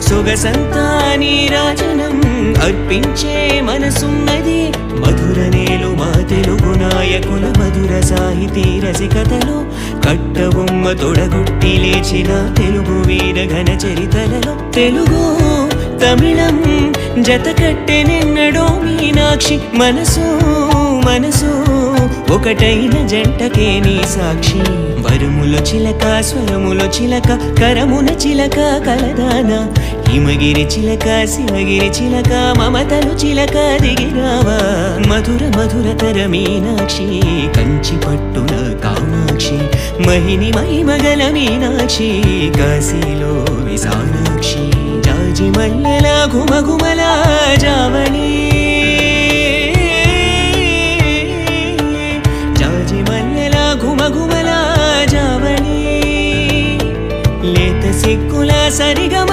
సొగసంతా నీరాజనం అర్పించే మనసున్నది మధుర నేలు మా తెలుగు నాయకుల మధుర సాహితీ రసికతలో కట్టబొమ్మ తొడగొట్టి లేచిన తెలుగు వీర ఘన చరితలలో తెలుగు తమిళం జత కట్టెనెన్నడో మీనాక్షి మనసు మనసు ఒకటైన జంటకే నీ సాక్షి వరములో చిలక స్వరములో చిలక కరమున చిలక కలదాన హిమగిరి చిలక శివగిరి చిలక మమతలు చిలక దిగిరావా మధుర మధురతర మీనాక్షి కంచి పట్టున కామాక్షి మహిని మహిమగల మీనాక్షి కాశీలో విశాలాక్షి జాజి మల్లెల ఘుమఘుమల జావళి జాజి మల్లెల ఘుమఘుమల జావళి లేత సిక్కుల సరిగమ